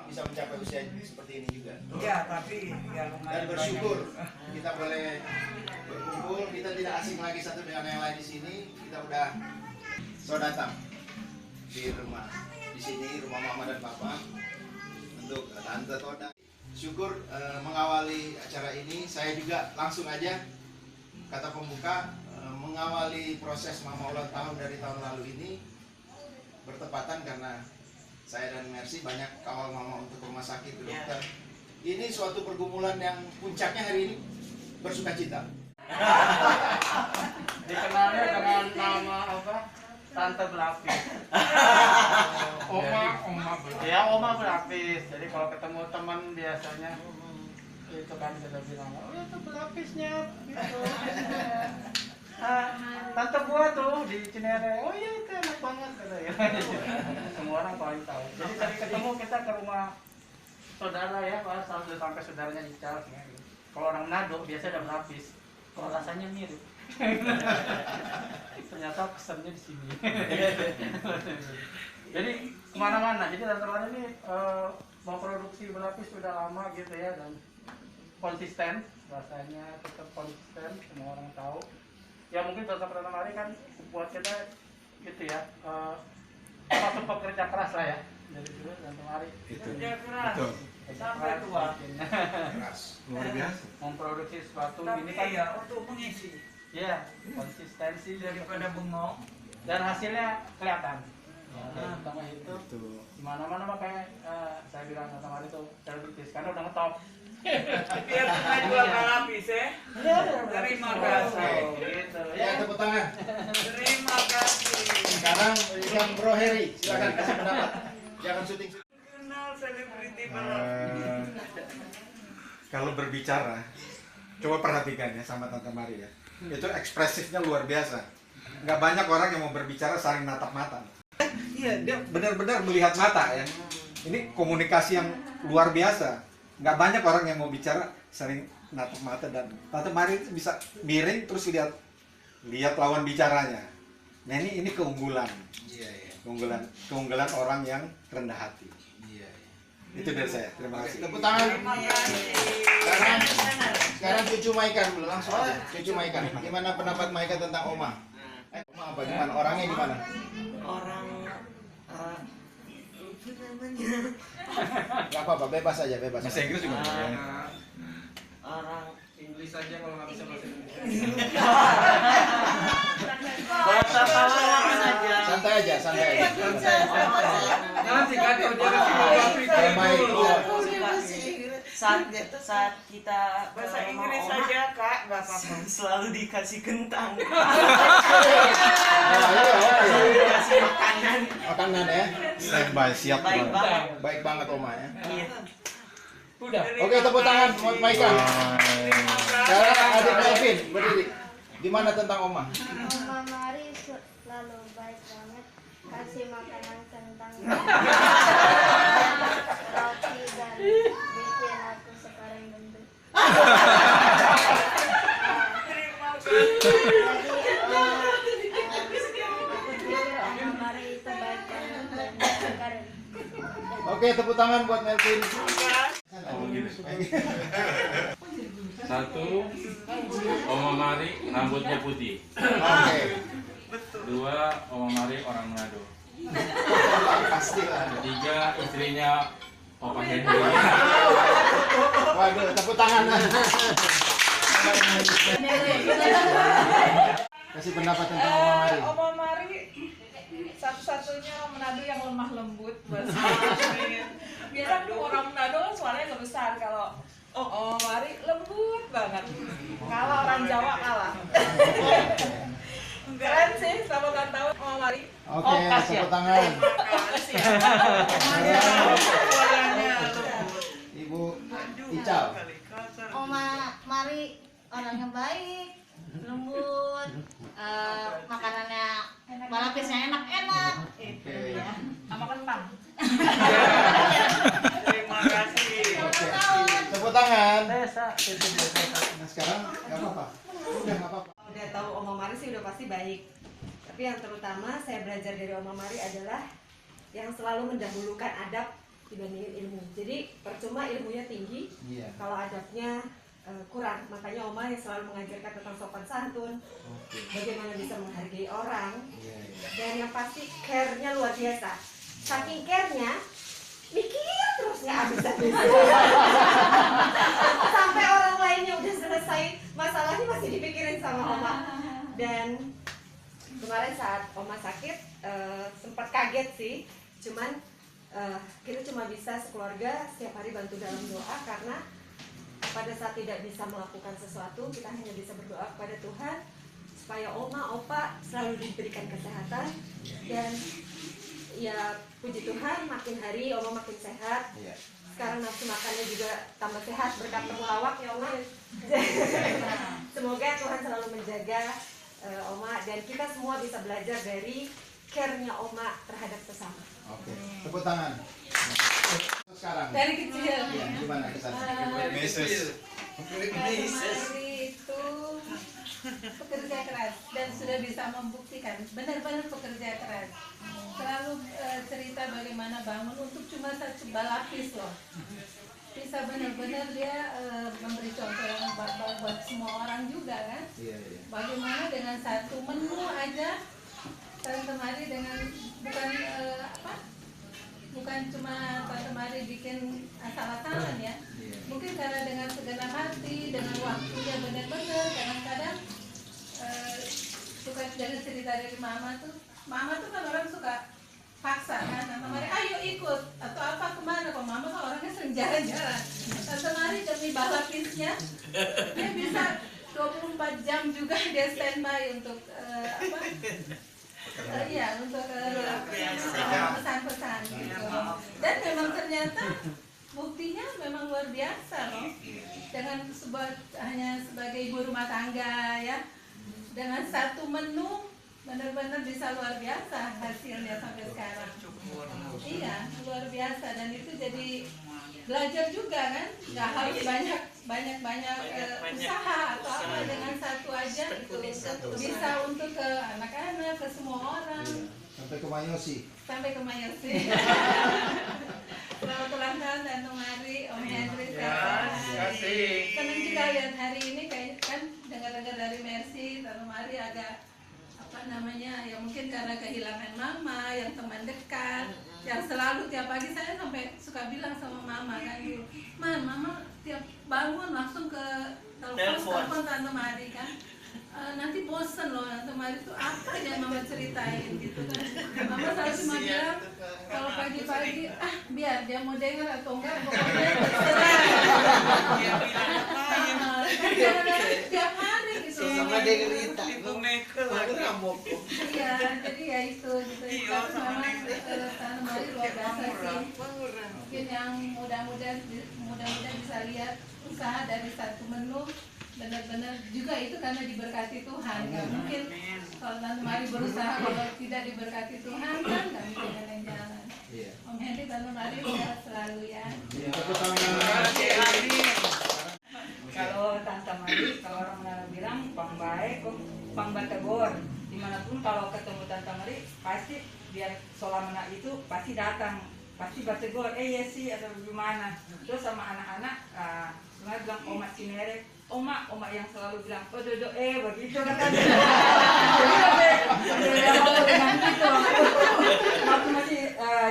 bisa mencapai usia seperti ini juga. Iya, tapi ya lumayan. Dan bersyukur kita boleh berkumpul, kita tidak asing lagi satu dengan yang lain di sini. Kita udah datang di rumah di sini, rumah mama dan papa, untuk tante Toda. Syukur mengawali acara ini. Saya juga langsung aja kata pembuka mengawali proses mama ulang tahun dari tahun lalu ini bertepatan karena saya dan Mercy banyak kawal mama untuk rumah sakit ke dokter. Ini suatu pergumulan yang puncaknya hari ini bersukacita. Dikenalnya dengan nama apa? Tante berlapis. Oma berlapis. Ya, oma berlapis. Jadi kalau ketemu teman biasanya itu kan kita bilang, oh itu berlapisnya gitu. Tante gua tuh di Cinere, oh iya itu enak banget katanya. Semua orang paling tahu. Jadi tadi ketemu kita ke rumah saudara ya, pas sampai saudaranya Ical. Kalau orang Manado biasa ada berlapis, kalau rasanya mirip. Ternyata pesannya di sini. Jadi kemana-mana. Jadi Tante Lana ini mau produksi berlapis sudah lama gitu ya, dan konsisten, rasanya tetap konsisten, semua orang tahu. Ya mungkin sosok Tante Mari kan buat kita gitu ya, sosok pekerja keras lah ya. Dari dulu Tante Mari kerja keras sampai tua. Keras, luar biasa. Memproduksi sesuatu ini Tapi kan ya untuk mengisi ya konsistensi daripada bengong. dan hasilnya kelihatan. Ya, pertama itu Itu. mana-mana makanya saya bilang Tante Mari itu selebritis karena udah ngetop. Biar cuma jual lapis ya. Terima kasih. Gitu ya tepuk tangan. Terima kasih. Sekarang yang Bro Heri, silakan kasih pendapat. Jangan syuting. Kenal selebriti berlapis. Kalau berbicara, coba perhatikan ya sama Tante Mari ya. Itu ekspresifnya luar biasa. Nggak banyak orang yang mau berbicara saling natap mata. Iya, dia benar-benar melihat mata ya. Ini komunikasi yang luar biasa. Nggak banyak orang yang mau bicara saling natap mata, dan Tante Mari itu bisa miring terus lihat lawan bicaranya. Nah ini keunggulan. Iya, iya. Keunggulan orang yang rendah hati. Iya. Itu dari saya. Terima kasih. Tepuk tangan. Terima kasih. Sekarang cucu Maika dulu, langsung aja. Cucu Maika. Gimana pendapat Maika tentang Oma? Oma apa gimana? Orangnya gimana? Orang apa namanya, Gak apa-apa, bebas aja, bebas. Bahasa Inggris juga bisa. orang Inggris aja kalau nggak bisa bahasa Inggris. bahasa pahlawan aja. Santai aja, santai aja. Nanti kan kerja Baik. Saat kita Bahasa ke rumah Inggris oma, saja kak, nggak apa-apa. selalu dikasih kentang, Ayo, dikasih makanan. makanan ya. Standby, siap. Baik Bang. banget. Baik banget Oma ya. Iya. Udah. Oke, tepuk tangan buat Maika. Sekarang adik Melvin berdiri. Gimana tentang Oma? Oma Mari selalu baik banget, kasih makanan kentang, roti, dan bikin aku sekarang gendut. Jadi aku pikir Oma Mari itu baik banget dan sekarang. Oke, tepuk tangan buat Melvin. Satu, Oma Mari rambutnya putih. Oke. Dua, Oma Mari orang Manado. Pasti lah. Ketiga, istrinya Opa Henry. Waduh, tepuk tangan. Kasih pendapat tentang Oma Mari. Oma Mari satu-satunya orang Manado yang lemah lembut bahasa. Biasa orang Manado kan suaranya nggak besar, kalau Oma Mari lembut banget. Kalah orang Jawa kalah. Keren sih, sama kan tahu Oma Mari. Oke, tepuk tangan. Ibu Ical. Oma Mari orangnya baik, lembut, makanannya balapisnya enak-enak. Oke. Sama kentang. Terima kasih. Tepuk tangan. Desa. Nah, sekarang nggak apa-apa. Udah nggak apa-apa. Udah tahu Oma Mari sih udah pasti baik. Tapi yang terutama saya belajar dari Oma Mari adalah yang selalu mendahulukan adab dibandingin ilmu. Jadi percuma ilmunya tinggi, Iya. kalau adabnya kurang. Makanya Oma yang selalu mengajarkan tentang sopan santun, bagaimana bisa menghargai orang, Iya, iya. dan yang pasti care-nya luar biasa. Saking care-nya, mikir terus nggak habis-habis. Sampai orang lainnya udah selesai masalahnya masih dipikirin sama Oma. Dan kemarin saat Oma sakit sempat kaget sih, cuman kita cuma bisa sekeluarga setiap hari bantu dalam doa, karena pada saat tidak bisa melakukan sesuatu, kita hanya bisa berdoa kepada Tuhan supaya Oma, Opa selalu diberikan kesehatan. Dan ya puji Tuhan, makin hari Oma makin sehat. Iya. Sekarang nafsu makannya juga tambah sehat berkat temulawak ya Oma. Semoga Tuhan selalu menjaga Oma, dan kita semua bisa belajar dari care-nya Oma terhadap sesama. Oke. Tepuk tangan. Sekarang. Dari kecil. Iya, gimana kesannya? Mrs. Mari itu pekerja keras dan sudah bisa membuktikan benar-benar pekerja keras. Selalu cerita bagaimana bangun untuk cuma satu balapis loh. Bisa benar-benar dia memberi contoh yang buat semua orang juga kan. Iya, iya. Bagaimana dengan satu menu aja Tante Mari dengan bukan cuma Tante Mari bikin asal-asalan ya. Mungkin karena dengan segenap hati, dengan waktunya benar-benar. Kadang-kadang suka dari cerita dari Mama tuh kan orang suka paksa kan, Tante Mari ayo ikut atau apa kemana, kok Mama kan orangnya sering jalan-jalan. Tante Mari demi balapisnya dia bisa 24 jam juga dia standby untuk untuk pesan-pesan gitu. Dan memang ternyata buktinya memang luar biasa loh. Dengan hanya sebagai ibu rumah tangga ya, dengan satu menu benar-benar bisa luar biasa hasilnya sampai sekarang. Iya, luar biasa, dan itu jadi belajar juga kan, nggak harus banyak usaha atau apa, dengan satu aja itu bisa untuk ke anak-anak, ke semua orang. Sampai ke Mayosi. Sampai ke Mayosi. Selamat ulang tahun Tante Mari, Om Henry. Senang juga lihat hari ini kayak kan dengar-dengar dari Mercy, Tante Mari agak ya mungkin karena kehilangan Mama yang teman dekat, yang selalu tiap pagi saya sampai suka bilang sama Mama kan, Mama tiap bangun langsung ke telepon Tante Mari kan, nanti bosen loh Tante Mari itu apa aja Mama ceritain gitu kan. Mama selalu cuma bilang kalau pagi-pagi biar dia mau dengar atau enggak pokoknya terserah. Tiap hari gitu. Sama dia cerita. Iya, jadi ya itu gitu. Tapi memang Tante Mari luar biasa sih. Mungkin yang mudah-mudahan bisa lihat usaha dari satu menu benar-benar juga itu karena diberkati Tuhan. Nggak mungkin kalau Tante Mari berusaha, kalau tidak diberkati Tuhan kan nggak mungkin ada yang jalan. Om Henry, Tante Mari sehat selalu ya. Tepuk tangan. Kalau Tante Mari, kalau orang Manado bilang pang baik, pang bategor. Dimanapun kalau ketemu Tante Mari, pasti biar Solamana itu pasti datang, pasti bategor, ya sih atau gimana. Terus sama anak-anak, sebenarnya bilang Oma Cinere, Oma yang selalu bilang, dodo begitu katanya. Jadi udah dengan gitu, aku masih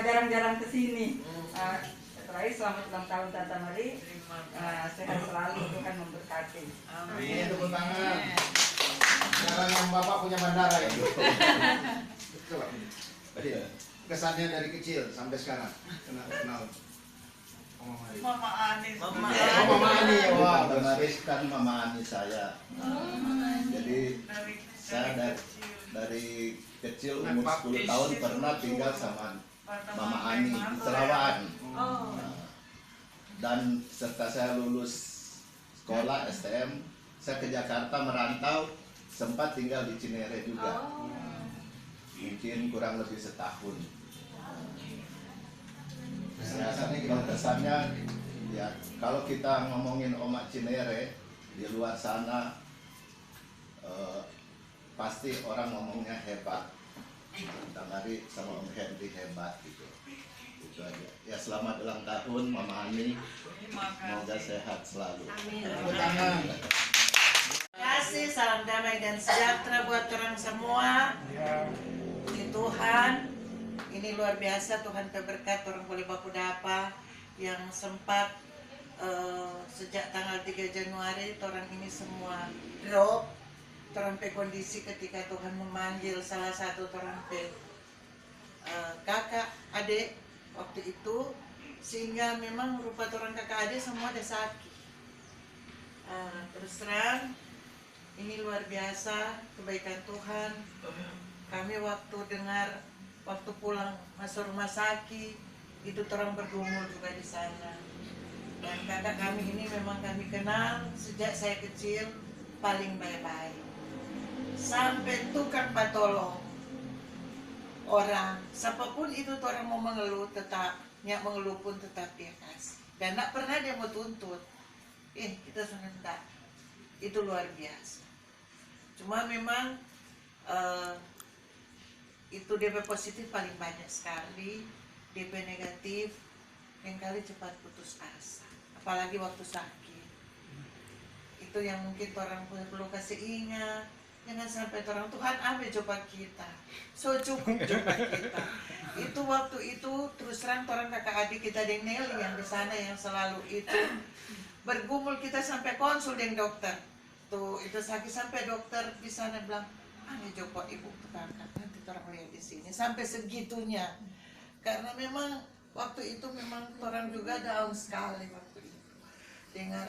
jarang-jarang kesini. Terakhir selamat ulang tahun Tante Mari, sehat selalu, Tuhan memberkati. Amin. Tepuk tangan. Sekarang yang Bapak punya bandara itu. Coba. Kesannya dari kecil sampai sekarang kenal Mama Mari. Mama Ani. Mama Ani. Wah, Mama Aris kan Mama Ani saya. Jadi saya dari kecil umur 10 tahun pernah tinggal sama Mama Ani di Terawan. Dan setelah saya lulus sekolah STM, saya ke Jakarta merantau, sempat tinggal di Cinere juga. Mungkin kurang lebih setahun. Kalau kesannya, ya kalau kita ngomongin Oma Cinere di luar sana, pasti orang ngomongnya hebat. Tante Mari sama Om Henry hebat gitu. Itu aja. Ya selamat ulang tahun Mama Ani. Semoga sehat selalu. Amin. Terima kasih, salam damai dan sejahtera buat orang semua. Puji Tuhan, ini luar biasa. Tuhan berkat orang boleh baku dapa yang sempat sejak tanggal 3 Januari orang ini semua drop. Orang pe kondisi ketika Tuhan memanggil salah satu orang pe kakak adik waktu itu, sehingga memang rupa orang kakak adik semua ada sakit. Terus terang ini luar biasa kebaikan Tuhan. Kami waktu dengar waktu pulang masuk rumah sakit itu orang bergumul juga di sana. Dan kakak kami ini memang kami kenal sejak saya kecil paling baik-baik. Sampai tukang patolong orang, siapapun itu orang mau mengeluh tetap, nyak mengeluh pun tetap dia kasih. Dan tak pernah dia mau tuntut. Kita sebentar. Itu luar biasa. Cuma memang itu DP positif paling banyak sekali, DP negatif yang kali cepat putus asa, apalagi waktu sakit. Itu yang mungkin orang perlu kasih ingat. Jangan sampai orang Tuhan ambil coba kita, so cukup coba kita. Itu waktu itu terus terang orang kakak adik kita dengan Nelly yang di sana yang selalu itu bergumul, kita sampai konsul dengan dokter. Tuh itu sakit sampai dokter di sana bilang, aneh coba ibu kakak nanti orang lihat di sini, sampai segitunya. Karena memang waktu itu memang orang juga down sekali waktu itu. Dengar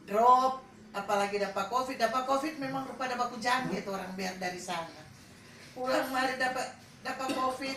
drop, apalagi dapat covid memang rupa dapat kujangkit orang biar dari sana. Pulang mari dapat covid,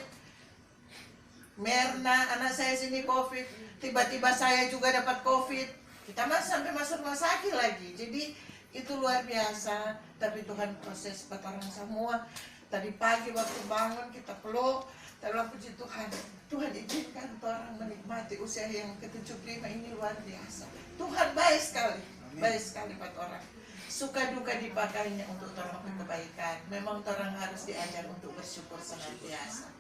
Merna anak saya sini covid, tiba-tiba saya juga dapat covid. Kita sampai masuk rumah sakit lagi. Jadi itu luar biasa. Tapi Tuhan proses buat orang semua. Tadi pagi waktu bangun kita peluk, terlalu puji Tuhan. Tuhan izinkan orang menikmati usia yang ke-75 ini luar biasa. Tuhan baik sekali. Baik sekali buat orang. Suka duka dipakainya untuk orang kebaikan. Memang orang harus diajar untuk bersyukur senantiasa.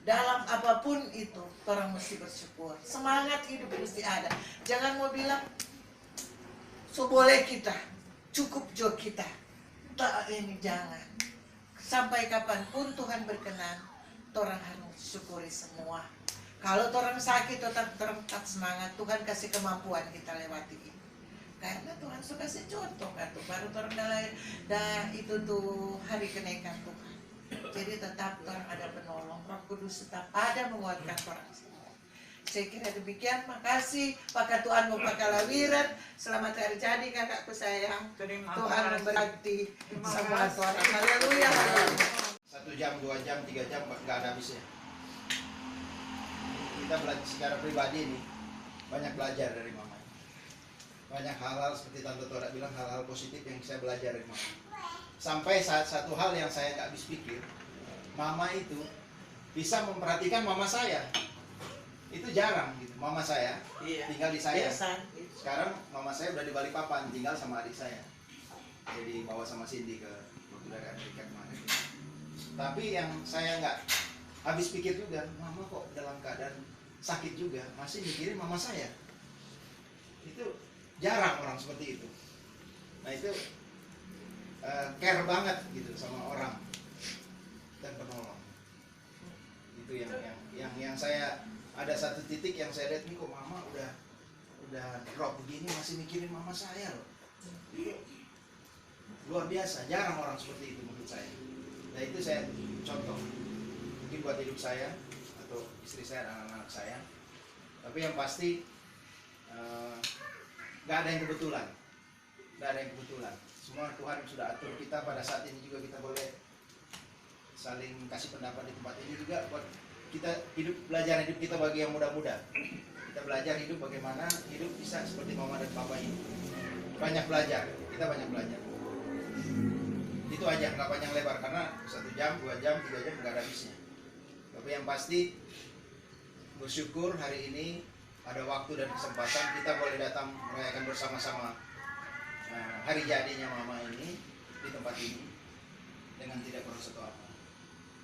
Dalam apapun itu, orang mesti bersyukur. Semangat hidup mesti ada. Jangan mau bilang, so boleh kita, cukup jo kita. Tak, ini jangan. Sampai kapanpun Tuhan berkenan, orang harus syukuri semua. Kalau orang sakit, tetap semangat. Tuhan kasih kemampuan kita lewati ini. Karena Tuhan suka kasih contoh kan tuh, baru orang itu tuh hari kenaikan Tuhan. Jadi tetap orang ada penolong, Roh Kudus tetap ada menguatkan orang semua. Saya kira demikian, makasih Pak Tuhan Mupakalawiran. Selamat hari jadi kakakku sayang. Tuhan memberkati semua orang. Haleluya. 1 jam, 2 jam, 3 jam nggak ada habisnya. Kita belajar secara pribadi nih, banyak belajar dari Mama. Banyak hal-hal seperti Tante Tora bilang, hal-hal positif yang saya belajar dari Mama. Sampai satu hal yang saya nggak habis pikir, Mama itu bisa memperhatikan Mama saya. Itu jarang gitu. Mama saya tinggal di saya. Sekarang Mama saya udah di Balikpapan, tinggal sama adik saya. Jadi bawa sama Cindy ke dari Amerika kemarin. Tapi yang saya nggak habis pikir juga, Mama kok dalam keadaan sakit juga masih mikirin Mama saya. Itu jarang orang seperti itu. Nah itu care banget gitu sama orang dan penolong. Itu yang saya ada satu titik yang saya lihat nih, kok Mama udah drop begini masih mikirin Mama saya loh. Luar biasa, jarang orang seperti itu menurut saya. Nah itu saya contoh mungkin buat hidup saya atau istri saya dan anak-anak saya. Tapi yang pasti gak ada yang kebetulan. Gak ada yang kebetulan. Semua Tuhan sudah atur kita. Pada saat ini juga kita boleh saling kasih pendapat di tempat ini juga buat kita belajar hidup kita bagi yang muda-muda. Kita belajar hidup bagaimana hidup bisa seperti Mama dan Papa ini. Banyak belajar, kita banyak belajar. Itu aja, nggak panjang lebar karena 1 jam, 2 jam, 3 jam nggak ada habisnya. Tapi yang pasti bersyukur hari ini ada waktu dan kesempatan kita boleh datang merayakan bersama-sama hari jadinya Mama ini di tempat ini dengan tidak merasa apa.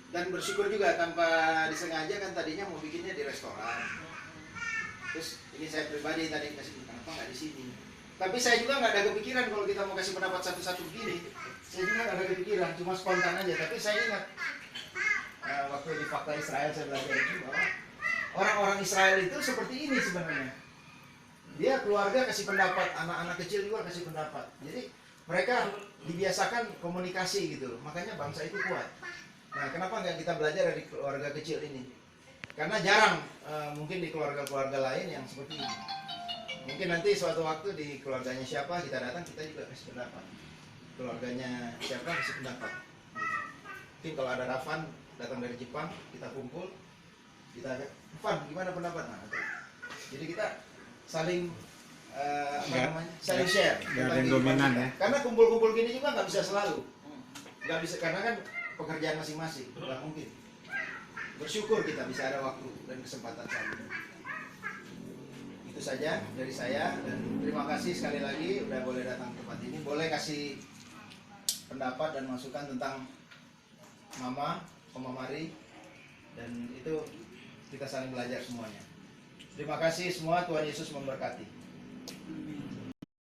Dan bersyukur juga tanpa disengaja kan tadinya mau bikinnya di restoran. Terus ini saya pribadi tadi kasih kenapa nggak di sini. Tapi saya juga nggak ada kepikiran kalau kita mau kasih pendapat satu-satu begini. Saya juga nggak ada kepikiran, cuma spontan aja. Tapi saya ingat waktu di Fakta Israel saya belajar itu bahwa orang-orang Israel itu seperti ini sebenarnya. Dia keluarga kasih pendapat, anak-anak kecil juga kasih pendapat. Jadi mereka dibiasakan komunikasi gitu loh. Makanya bangsa itu kuat. Nah, kenapa nggak kita belajar dari keluarga kecil ini? Karena jarang mungkin di keluarga-keluarga lain yang seperti ini. Mungkin nanti suatu waktu di keluarganya siapa kita datang, kita juga kasih pendapat. Keluarganya siapa kasih pendapat. Mungkin kalau ada Rafan datang dari Jepang, kita kumpul, kita Rafan gimana pendapat? Nah, jadi kita saling saling share. Nggak ada yang dominan ya. Karena kumpul-kumpul gini juga nggak bisa selalu. Nggak bisa, karena kan pekerjaan masing-masing, nggak mungkin. Bersyukur kita bisa ada waktu dan kesempatan saat ini. Itu saja dari saya, dan terima kasih sekali lagi udah boleh datang ke tempat ini, boleh kasih pendapat dan masukan tentang Mama, Oma Mari, dan itu kita saling belajar semuanya. Terima kasih semua, Tuhan Yesus memberkati.